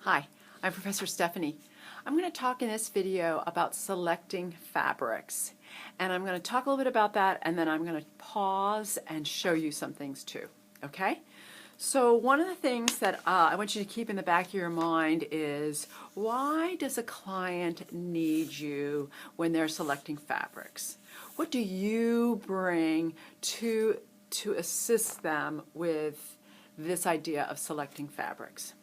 Hi, I'm Professor Stephanie. I'm going to talk in this video about selecting fabrics. And I'm going to talk a little bit about that, and then I'm going to pause and show you some things too. Okay? So one of the things that I want you to keep in the back of your mind is, why does a client need you when they're selecting fabrics? What do you bring to assist them with this idea of selecting fabrics?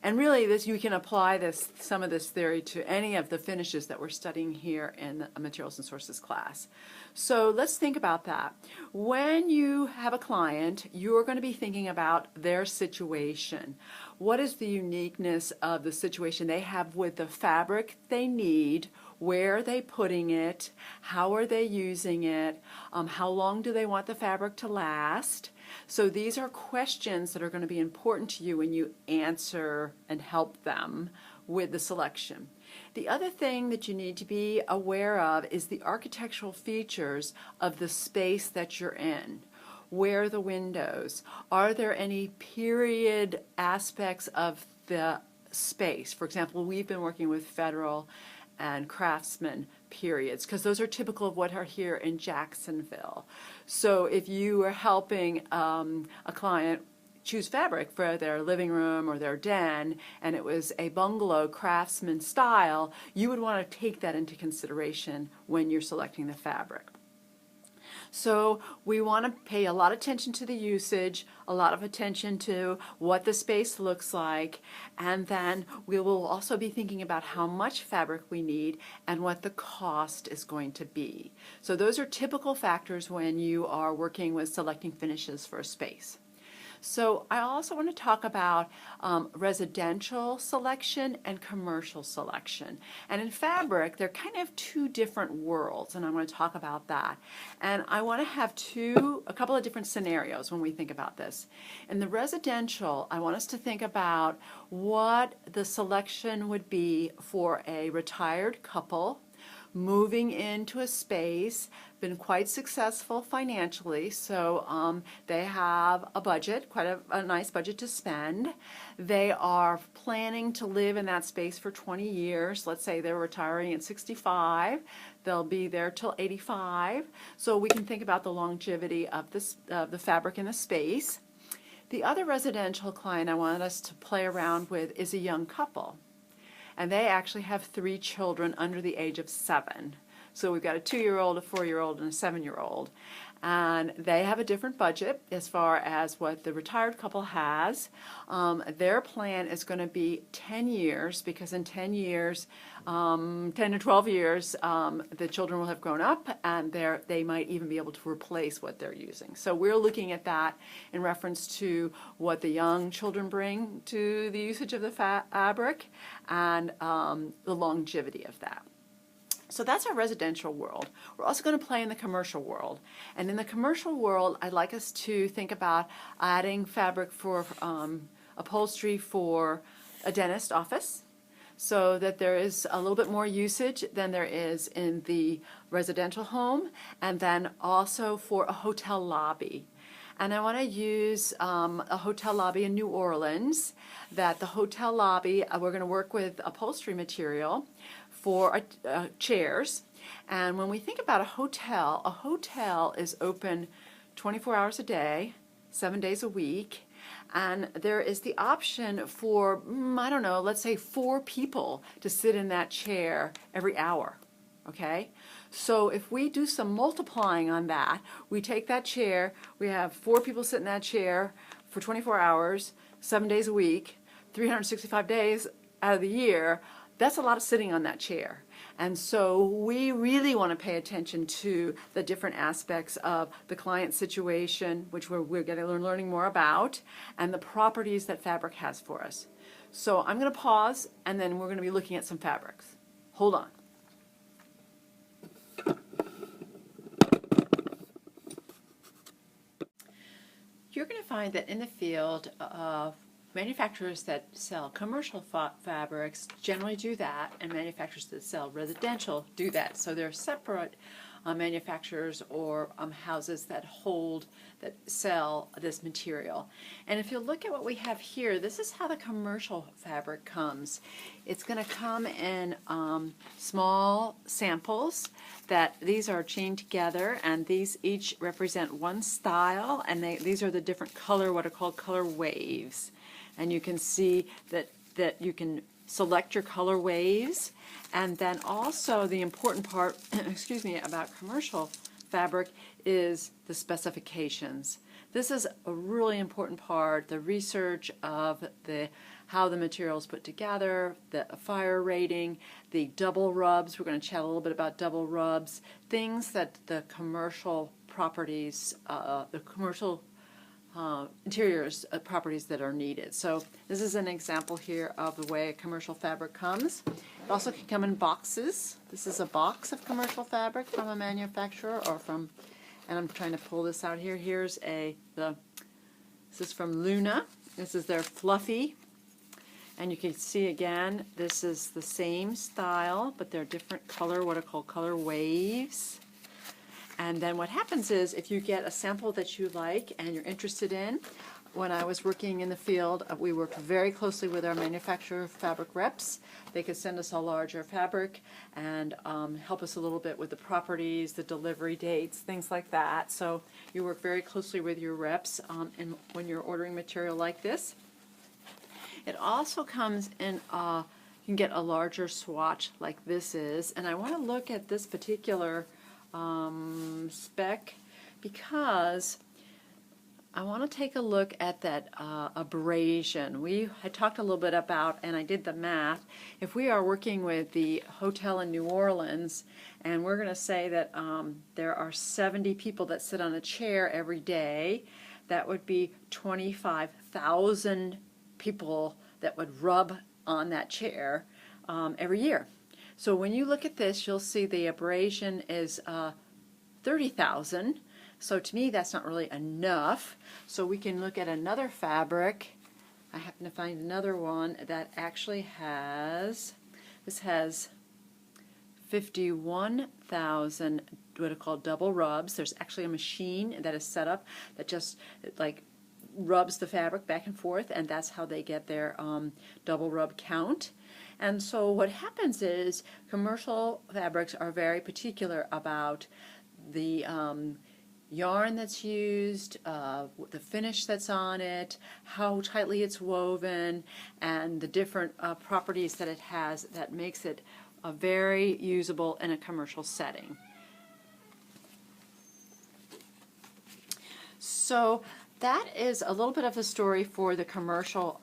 And really, you can apply some of this theory to any of the finishes that we're studying here in the Materials and Sources class. So let's think about that. When you have a client, you're going to be thinking about their situation. What is the uniqueness of the situation they have with the fabric they need? Where are they putting it? How are they using it? How long do they want the fabric to last? So these are questions that are going to be important to you when you answer and help them with the selection. The other thing that you need to be aware of is the architectural features of the space that you're in. Where are the windows? Are there any period aspects of the space? For example, we've been working with Federal and Craftsman periods, because those are typical of what are here in Jacksonville. So if you are helping a client choose fabric for their living room or their den, and it was a bungalow Craftsman style, you would want to take that into consideration when you're selecting the fabric. So we want to pay a lot of attention to the usage, a lot of attention to what the space looks like, and then we will also be thinking about how much fabric we need and what the cost is going to be. So those are typical factors when you are working with selecting finishes for a space. So I also want to talk about residential selection and commercial selection. And in fabric, they're kind of two different worlds, and I'm going to talk about that. And I want to have a couple of different scenarios when we think about this. In the residential, I want us to think about what the selection would be for a retired couple moving into a space, been quite successful financially, so they have a budget, quite a nice budget to spend. They are planning to live in that space for 20 years. Let's say they're retiring at 65. They'll be there till 85. So we can think about the longevity of the fabric in the space. The other residential client I want us to play around with is a young couple. And they actually have 3 children under the age of 7. So we've got a 2-year-old, a 4-year-old, and a 7-year-old. And they have a different budget as far as what the retired couple has. Their plan is going to be 10 years, because in 10 years, 10 to 12 years, the children will have grown up, and they might even be able to replace what they're using. So we're looking at that in reference to what the young children bring to the usage of the fabric and the longevity of that. So that's our residential world. We're also going to play in the commercial world. And in the commercial world, I'd like us to think about adding fabric for upholstery for a dentist office, so that there is a little bit more usage than there is in the residential home, and then also for a hotel lobby. And I want to use a hotel lobby in New Orleans, that the hotel lobby, we're going to work with upholstery material for chairs. And when we think about a hotel is open 24 hours a day, 7 days a week. And there is the option for, I don't know, let's say 4 people to sit in that chair every hour. Okay? So if we do some multiplying on that, we take that chair, we have 4 people sit in that chair for 24 hours, 7 days a week, 365 days out of the year. That's a lot of sitting on that chair. And so we really want to pay attention to the different aspects of the client situation, which we're going to learning more about, and the properties that fabric has for us. So I'm going to pause, and then we're going to be looking at some fabrics. Hold on. You're going to find that in the field of manufacturers that sell commercial fabrics generally do that, and manufacturers that sell residential do that. So they're separate manufacturers or houses that sell this material. And if you look at what we have here, this is how the commercial fabric comes. It's going to come in small samples these are chained together, and these each represent one style, and these are the different what are called color waves. And you can see that you can select your color waves. And then also the important part, excuse me, about commercial fabric is the specifications. This is a really important part, the research of how the material is put together, the fire rating, the double rubs. We're going to chat a little bit about double rubs, things that the commercial properties, the commercial interiors properties that are needed. So this is an example here of the way a commercial fabric comes. It also can come in boxes. This is a box of commercial fabric from a manufacturer and I'm trying to pull this out here. This is from Luna. This is their Fluffy. And you can see again, this is the same style, but they're different color, what are called color waves. And then what happens is, if you get a sample that you like and you're interested in, when I was working in the field, we worked very closely with our manufacturer fabric reps. They could send us a larger fabric and help us a little bit with the properties, the delivery dates, things like that. So you work very closely with your reps when you're ordering material like this. It also comes in, you can get a larger swatch like this is, and I want to look at this particular spec because I want to take a look at that abrasion. I talked a little bit about, and I did the math, if we are working with the hotel in New Orleans and we're going to say that there are 70 people that sit on a chair every day, that would be 25,000 people that would rub on that chair every year. So when you look at this, you'll see the abrasion is 30,000. So to me, that's not really enough. So we can look at another fabric. I happen to find another one that actually has 51,000 what are called double rubs. There's actually a machine that is set up that just like rubs the fabric back and forth, and that's how they get their double rub count. And so what happens is commercial fabrics are very particular about the yarn that's used, the finish that's on it, how tightly it's woven, and the different properties that it has that makes it very usable in a commercial setting. So that is a little bit of a story for the commercial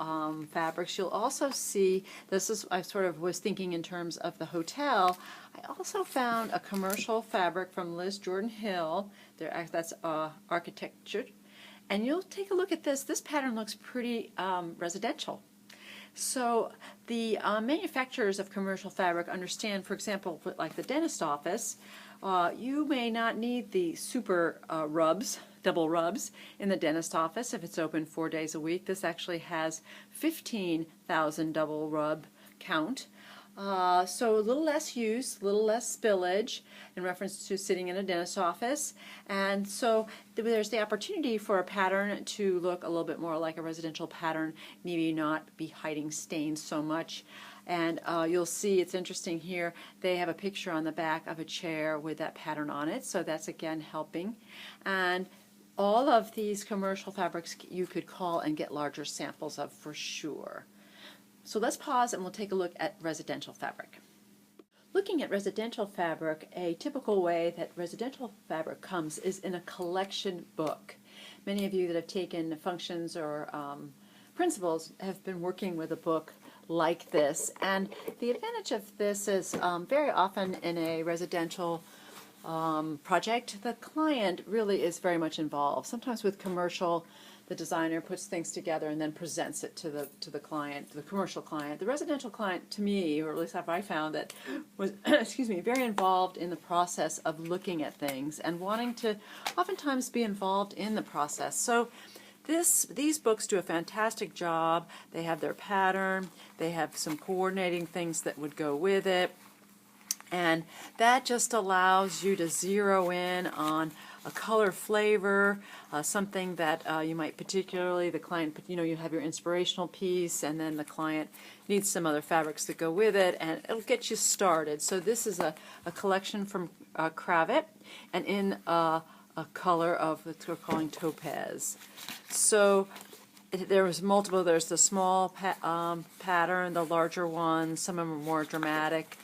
fabrics. You'll also see, I sort of was thinking in terms of the hotel. I also found a commercial fabric from Liz Jordan Hill. That's architecture. And you'll take a look at this. This pattern looks pretty residential. So the manufacturers of commercial fabric understand, for example, like the dentist office, you may not need the super double rubs in the dentist office if it's open 4 days a week. This actually has 15,000 double rub count. So a little less use, a little less spillage in reference to sitting in a dentist office. And so there's the opportunity for a pattern to look a little bit more like a residential pattern, maybe not be hiding stains so much. And you'll see, it's interesting here, they have a picture on the back of a chair with that pattern on it, so that's again helping. And all of these commercial fabrics you could call and get larger samples of for sure. So let's pause and we'll take a look at residential fabric. Looking at residential fabric, a typical way that residential fabric comes is in a collection book. Many of you that have taken functions or principles have been working with a book like this, and the advantage of this is very often in a residential project, the client really is very much involved. Sometimes with commercial, the designer puts things together and then presents it to the client, the commercial client. The residential client, to me, or at least have I found, that was excuse me, very involved in the process of looking at things and wanting to oftentimes be involved in the process. So these books do a fantastic job. They have their pattern, they have some coordinating things that would go with it, And that just allows you to zero in on a color flavor, something that you might particularly, the client, you have your inspirational piece, and then the client needs some other fabrics to go with it, and it'll get you started. So this is a collection from Kravet, and in a color of what we're calling topaz. So there was multiple. There's the small pattern, the larger one. Some of them are more dramatic.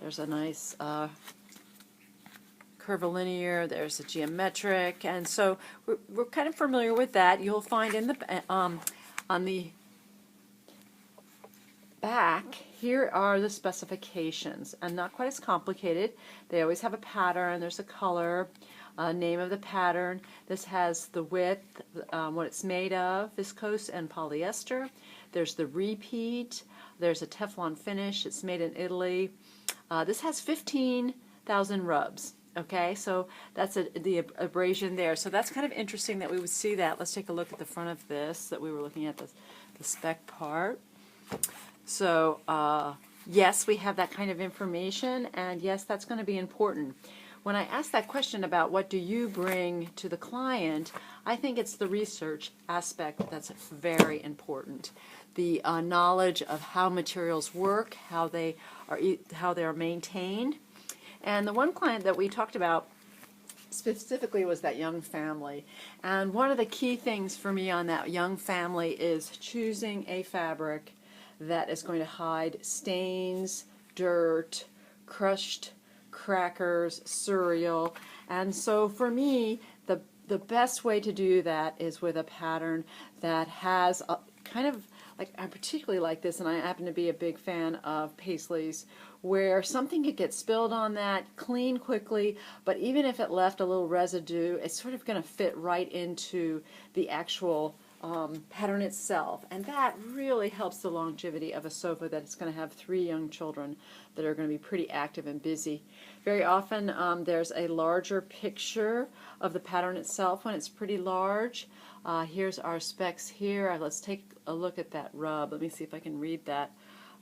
There's a nice curvilinear. There's a geometric, and so we're kind of familiar with that. You'll find in the on the back here are the specifications, and not quite as complicated. They always have a pattern. There's a color. Name of the pattern. This has the width, what it's made of, viscose and polyester. There's the repeat. There's a Teflon finish. It's made in Italy. This has 15,000 rubs. Okay, so that's the abrasion there. So that's kind of interesting that we would see that. Let's take a look at the front of this that we were looking at, the spec part. So yes, we have that kind of information, and yes, that's going to be important. When I ask that question about what do you bring to the client, I think it's the research aspect that's very important. The knowledge of how materials work, how they are maintained. And the one client that we talked about specifically was that young family. And one of the key things for me on that young family is choosing a fabric that is going to hide stains, dirt, crushed crackers, cereal. And so for me, the best way to do that is with a pattern that has a kind of, like, I particularly like this, and I happen to be a big fan of Paisleys, where something could get spilled on that, clean quickly, but even if it left a little residue, it's sort of going to fit right into the actual pattern itself, and that really helps the longevity of a sofa that's going to have 3 young children that are going to be pretty active and busy. Very often there's a larger picture of the pattern itself when it's pretty large. Here's our specs here. Let's take a look at that rub. Let me see if I can read that.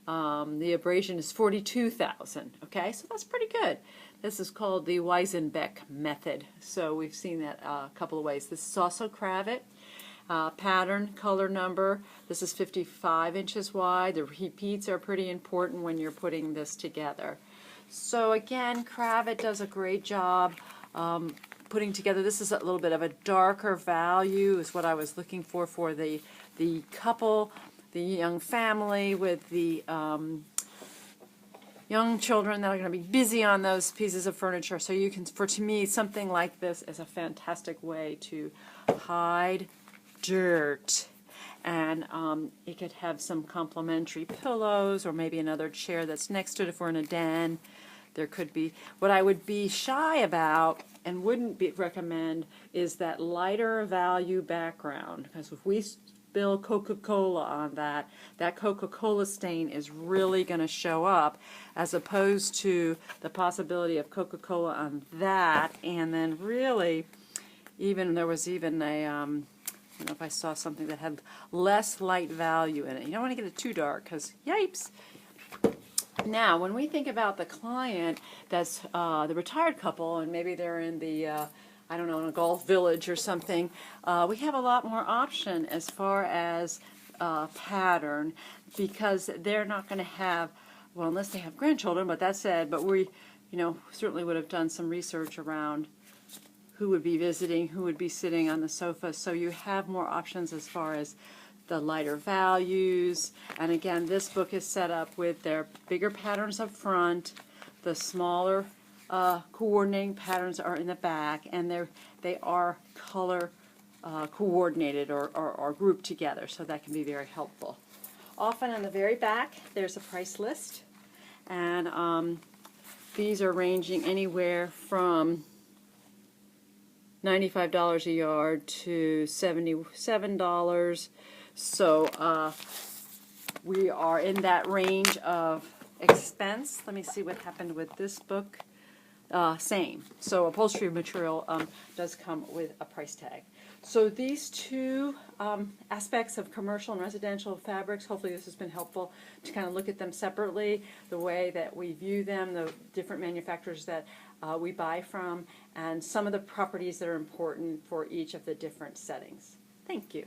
The abrasion is 42,000. Okay, so that's pretty good. This is called the Weizenbeck method. So we've seen that a couple of ways. This is also Kravet. Pattern, color number. This is 55 inches wide. The repeats are pretty important when you're putting this together. So again, Kravet does a great job putting together. This is a little bit of a darker value is what I was looking for the couple, the young family with the young children that are going to be busy on those pieces of furniture. So you can, to me, something like this is a fantastic way to hide dirt. And it could have some complementary pillows or maybe another chair that's next to it if we're in a den. There could be, what I would be shy about and wouldn't recommend is that lighter value background, because if we spill Coca-Cola on that, that Coca-Cola stain is really going to show up, as opposed to the possibility of Coca-Cola on that, and then really, there was even a, I don't know if I saw something that had less light value in it. You don't want to get it too dark, because yipes. Now, when we think about the client that's the retired couple, and maybe they're in the, I don't know, in a golf village or something, we have a lot more option as far as pattern, because they're not going to have, well, unless they have grandchildren, but that said, but we, certainly would have done some research around who would be visiting, who would be sitting on the sofa, so you have more options as far as the lighter values. And again, this book is set up with their bigger patterns up front, the smaller coordinating patterns are in the back, and they are color coordinated or grouped together, so that can be very helpful. Often on the very back there's a price list, and these are ranging anywhere from $95 a yard to $77. So we are in that range of expense. Let me see what happened with this book. Same. So upholstery material does come with a price tag. So these two aspects of commercial and residential fabrics, hopefully this has been helpful to kind of look at them separately, the way that we view them, the different manufacturers that we buy from, and some of the properties that are important for each of the different settings. Thank you.